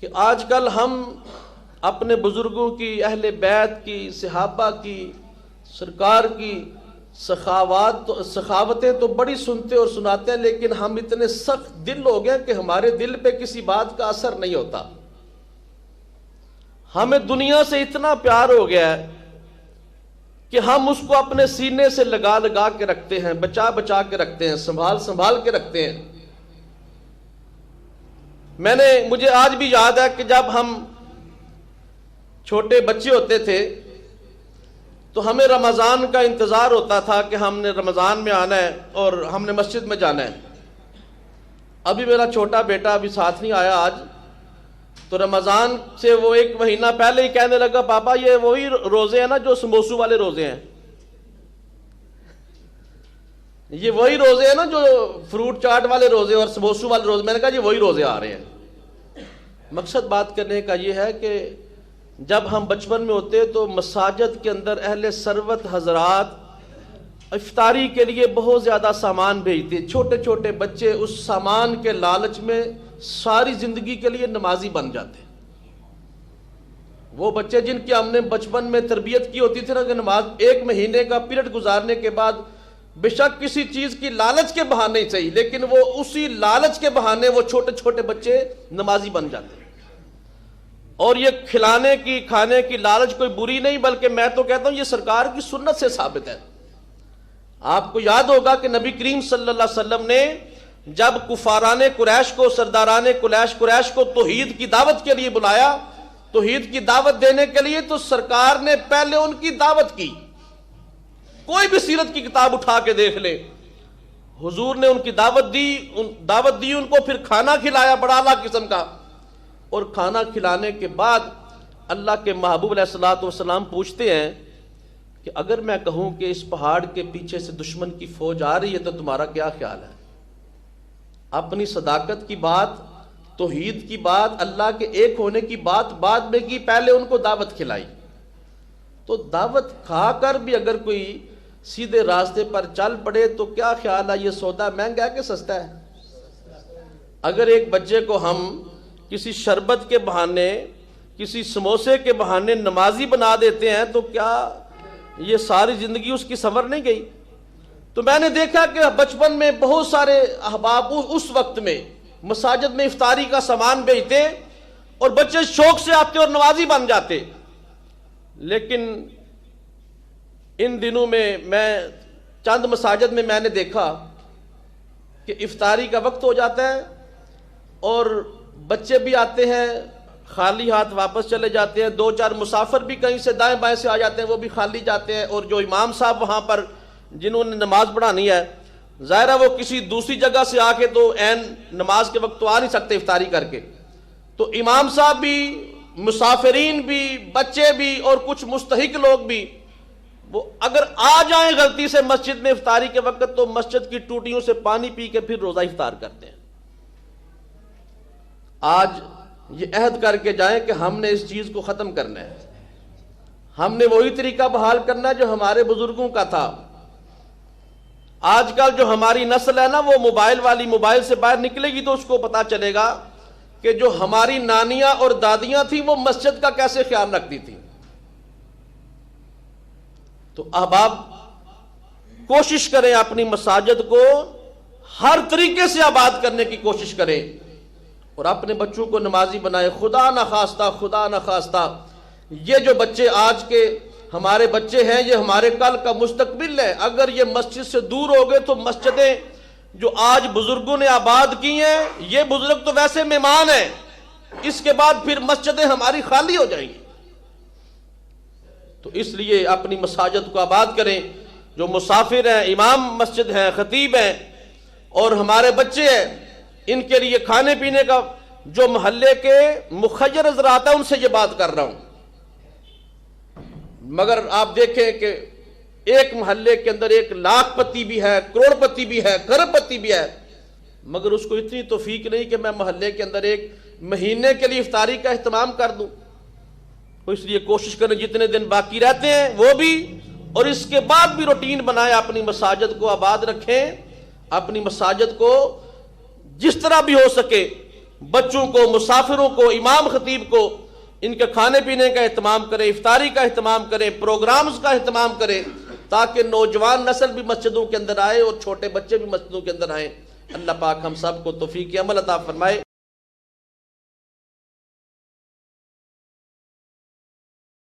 کہ آج کل ہم اپنے بزرگوں کی، اہل بیت کی، صحابہ کی، سرکار کی سخاوتیں تو بڑی سنتے اور سناتے ہیں، لیکن ہم اتنے سخت دل ہو گئے کہ ہمارے دل پہ کسی بات کا اثر نہیں ہوتا۔ ہمیں دنیا سے اتنا پیار ہو گیا ہے کہ ہم اس کو اپنے سینے سے لگا لگا کے رکھتے ہیں، بچا بچا کے رکھتے ہیں، سنبھال سنبھال کے رکھتے ہیں۔ مجھے آج بھی یاد ہے کہ جب ہم چھوٹے بچے ہوتے تھے تو ہمیں رمضان کا انتظار ہوتا تھا کہ ہم نے رمضان میں آنا ہے اور ہم نے مسجد میں جانا ہے۔ ابھی میرا چھوٹا بیٹا ابھی ساتھ نہیں آیا آج، تو رمضان سے وہ 1 مہینہ پہلے ہی کہنے لگا، پاپا یہ وہی روزے ہیں نا جو سموسو والے روزے ہیں، یہ وہی روزے ہیں نا جو فروٹ چاٹ والے روزے اور سموسو والے روزے۔ میں نے کہا جی وہی روزے آ رہے ہیں۔ مقصد بات کرنے کا یہ ہے کہ جب ہم بچپن میں ہوتے تو مساجد کے اندر اہل ثروت حضرات افطاری کے لیے بہت زیادہ سامان بھیجتے، چھوٹے چھوٹے بچے اس سامان کے لالچ میں ساری زندگی کے لیے نمازی بن جاتے۔ وہ بچے جن کی ہم نے بچپن میں تربیت کی ہوتی تھی نا کہ نماز 1 مہینے کا پیریڈ گزارنے کے بعد بے شک کسی چیز کی لالچ کے بہانے ہی صحیح، لیکن وہ اسی لالچ کے بہانے وہ چھوٹے چھوٹے بچے نمازی بن جاتے۔ اور یہ کھلانے کی کھانے کی لالچ کوئی بری نہیں، بلکہ میں تو کہتا ہوں یہ سرکار کی سنت سے ثابت ہے۔ آپ کو یاد ہوگا کہ نبی کریم صلی اللہ علیہ وسلم نے جب کفاران قریش کو، سرداران قریش کو توحید کی دعوت کے لیے بلایا، توحید کی دعوت دینے کے لیے، تو سرکار نے پہلے ان کی دعوت کی۔ کوئی بھی سیرت کی کتاب اٹھا کے دیکھ لیں، حضور نے ان کی دعوت دی ان کو، پھر کھانا کھلایا بڑا اعلیٰ قسم کا، اور کھانا کھلانے کے بعد اللہ کے محبوب علیہ الصلوۃ والسلام پوچھتے ہیں کہ اگر میں کہوں کہ اس پہاڑ کے پیچھے سے دشمن کی فوج آ رہی ہے تو تمہارا کیا خیال ہے؟ اپنی صداقت کی بات، توحید کی بات، اللہ کے ایک ہونے کی بات بعد میں کی، پہلے ان کو دعوت کھلائی۔ تو دعوت کھا کر بھی اگر کوئی سیدھے راستے پر چل پڑے تو کیا خیال ہے یہ سودا مہنگا ہے کہ سستا ہے؟ اگر ایک بچے کو ہم کسی شربت کے بہانے، کسی سموسے کے بہانے نمازی بنا دیتے ہیں تو کیا یہ ساری زندگی اس کی سنور نہیں گئی؟ تو میں نے دیکھا کہ بچپن میں بہت سارے احباب اس وقت میں مساجد میں افطاری کا سامان بھیجتے اور بچے شوق سے آتے اور نمازی بن جاتے۔ لیکن ان دنوں میں چند مساجد میں نے دیکھا کہ افطاری کا وقت ہو جاتا ہے اور بچے بھی آتے ہیں خالی ہاتھ واپس چلے جاتے ہیں، 2-4 مسافر بھی کہیں سے دائیں بائیں سے آ جاتے ہیں، وہ بھی خالی جاتے ہیں، اور جو امام صاحب وہاں پر جنہوں نے نماز پڑھانی ہے، ظاہر ہے وہ کسی دوسری جگہ سے آ کے تو عین نماز کے وقت تو آ نہیں سکتے افطاری کر کے، تو امام صاحب بھی، مسافرین بھی، بچے بھی اور کچھ مستحق لوگ بھی وہ اگر آ جائیں غلطی سے مسجد میں افطاری کے وقت تو مسجد کی ٹوٹیوں سے پانی پی کے پھر روزہ افطار کرتے ہیں۔ آج یہ عہد کر کے جائیں کہ ہم نے اس چیز کو ختم کرنا ہے، ہم نے وہی طریقہ بحال کرنا ہے جو ہمارے بزرگوں کا تھا۔ آج کل جو ہماری نسل ہے نا وہ موبائل سے باہر نکلے گی تو اس کو پتا چلے گا کہ جو ہماری نانیاں اور دادیاں تھیں وہ مسجد کا کیسے خیال رکھتی تھیں۔ تو احباب کوشش کریں اپنی مساجد کو ہر طریقے سے آباد کرنے کی کوشش کریں اور اپنے بچوں کو نمازی بنائیں۔ خدا نہ خواستہ یہ جو بچے آج کے ہمارے بچے ہیں یہ ہمارے کل کا مستقبل ہے، اگر یہ مسجد سے دور ہو گئے تو مسجدیں جو آج بزرگوں نے آباد کی ہیں، یہ بزرگ تو ویسے مہمان ہیں، اس کے بعد پھر مسجدیں ہماری خالی ہو جائیں گی۔ تو اس لیے اپنی مساجد کو آباد کریں، جو مسافر ہیں، امام مسجد ہیں، خطیب ہیں اور ہمارے بچے ہیں، ان کے لیے کھانے پینے کا جو محلے کے مخیر حضرات ہیں ان سے یہ بات کر رہا ہوں۔ مگر آپ دیکھیں کہ ایک محلے کے اندر 1 لاکھ پتی بھی ہے، کروڑ پتی بھی ہے، کھرب پتی بھی ہے، مگر اس کو اتنی توفیق نہیں کہ میں محلے کے اندر 1 مہینے کے لیے افطاری کا اہتمام کر دوں۔ اس لیے کوشش کریں جتنے دن باقی رہتے ہیں وہ بھی، اور اس کے بعد بھی روٹین بنائیں، اپنی مساجد کو آباد رکھیں، اپنی مساجد کو جس طرح بھی ہو سکے بچوں کو، مسافروں کو، امام خطیب کو ان کے کھانے پینے کا اہتمام کرے، افطاری کا اہتمام کرے، پروگرامز کا اہتمام کرے، تاکہ نوجوان نسل بھی مسجدوں کے اندر آئے اور چھوٹے بچے بھی مسجدوں کے اندر آئیں۔ اللہ پاک ہم سب کو توفیق عمل عطا فرمائے۔